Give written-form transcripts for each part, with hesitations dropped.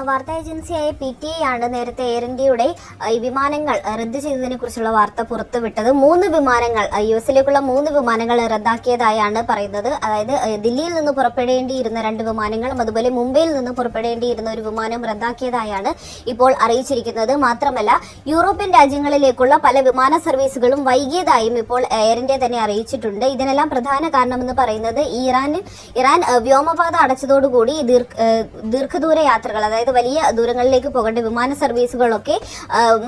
വാർത്താ ഏജൻസിയായ PTI ആണ് നേരത്തെ എയർ ഇന്ത്യയുടെ ഈ വിമാനങ്ങൾ റദ്ദ് ചെയ്തതിനെ കുറിച്ചുള്ള വാർത്ത പുറത്തുവിട്ടത്. 3 വിമാനങ്ങൾ US-ലേക്കുള്ള 3 വിമാനങ്ങൾ റദ്ദാക്കിയതായാണ് പറയുന്നത്. അതായത് ദില്ലിയിൽ നിന്ന് പുറപ്പെടേണ്ടിയിരുന്ന 2 വിമാനങ്ങളും അതുപോലെ മുംബൈയിൽ നിന്ന് പുറപ്പെടേണ്ടിയിരുന്ന ഒരു വിമാനം റദ്ദാക്കിയതായാണ് ഇപ്പോൾ അറിയിച്ചിരിക്കുന്നത്. മാത്രമല്ല യൂറോപ്യൻ രാജ്യങ്ങളിലേക്കുള്ള പല വിമാന സർവീസുകളും വൈകിയതായും ഇപ്പോൾ എയർ ഇന്ത്യ തന്നെ അറിയിച്ചിട്ടുണ്ട്. ഇതിനെല്ലാം പ്രധാന കാരണമെന്ന് പറയുന്നത് ഇറാൻ വ്യോമപാത അടച്ചതോടുകൂടി ദീർഘദൂര യാത്രകൾ, അതായത് വലിയ ദൂരങ്ങളിലേക്ക് പോകേണ്ട വിമാന സർവീസുകളൊക്കെ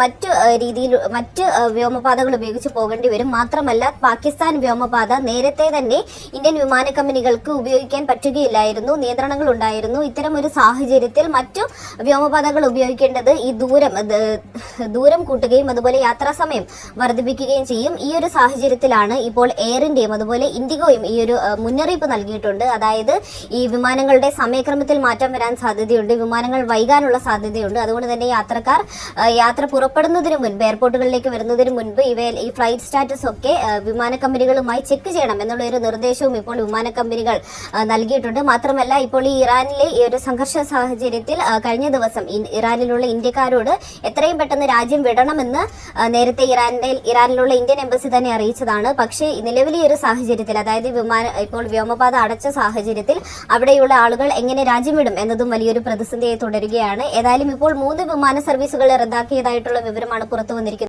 മറ്റ് വ്യോമപാതകൾ ഉപയോഗിച്ച് പോകേണ്ടി വരും. മാത്രമല്ല പാകിസ്ഥാൻ വ്യോമപാത നേരത്തെ തന്നെ ഇന്ത്യൻ വിമാന കമ്പനികൾക്ക് ഉപയോഗിക്കാൻ പറ്റുകയില്ലായിരുന്നു, നിയന്ത്രണങ്ങൾ ഉണ്ടായിരുന്നു. ഇത്തരം ഒരു സാഹചര്യത്തിൽ മറ്റു വ്യോമപാതകൾ ഉപയോഗിക്കേണ്ടത് ഈ ദൂരം കൂട്ടുകയും അതുപോലെ യാത്രാ സമയം വർദ്ധിപ്പിക്കുകയും ചെയ്യും. ഈ ഒരു സാഹചര്യത്തിലാണ് ഇപ്പോൾ എയർ ഇന്ത്യയും അതുപോലെ ഇൻഡിഗോയും ഈ ഒരു മുന്നറിയിപ്പ് നൽകിയിട്ടുണ്ട്. അതായത് ഈ വിമാനങ്ങളുടെ സമയക്രമത്തിൽ മാറ്റം വരാൻ സാധ്യതയുണ്ട്, വിമാനങ്ങൾ വൈകാനുള്ള സാധ്യതയുണ്ട്. അതുകൊണ്ട് തന്നെ യാത്ര പുറപ്പെടുന്നതിന് മുൻപ്, എയർപോർട്ടുകളിലേക്ക് വരുന്നതിന് മുൻപ് ഈ ഫ്ലൈറ്റ് സ്റ്റാറ്റസ് ഒക്കെ വിമാന കമ്പനികളുമായി ചെക്ക് ചെയ്യണം എന്നുള്ള ഒരു നിർദ്ദേശവും ഇപ്പോൾ വിമാന കമ്പനികൾ നൽകിയിട്ടുണ്ട്. മാത്രമല്ല ഇപ്പോൾ ഈ ഇറാനിലെ ഈ ഒരു സംഘർഷ സാഹചര്യത്തിൽ കഴിഞ്ഞ ദിവസം ഇറാനിലുള്ള ഇന്ത്യക്കാരോട് എത്രയും പെട്ടെന്ന് രാജ്യം വിടണമെന്ന് നേരത്തെ ഇറാനിലുള്ള ഇന്ത്യൻ എംബസി തന്നെ അറിയിച്ചതാണ്. പക്ഷേ നിലവിലെ ഒരു സാഹചര്യത്തിൽ, അതായത് ഇപ്പോൾ വ്യോമപാത അടച്ച സാഹചര്യത്തിൽ അവിടെയുള്ള ആളുകൾ എങ്ങനെ രാജ്യം വിടും എന്നതും വലിയൊരു പ്രതിസന്ധിയായി തുടരുകയാണ്. ഏതായാലും ഇപ്പോൾ 3 വിമാന സർവീസുകൾ റദ്ദാക്കിയതായിട്ടുള്ള വിവരമാണ് പുറത്തു വന്നിരിക്കുന്നത്.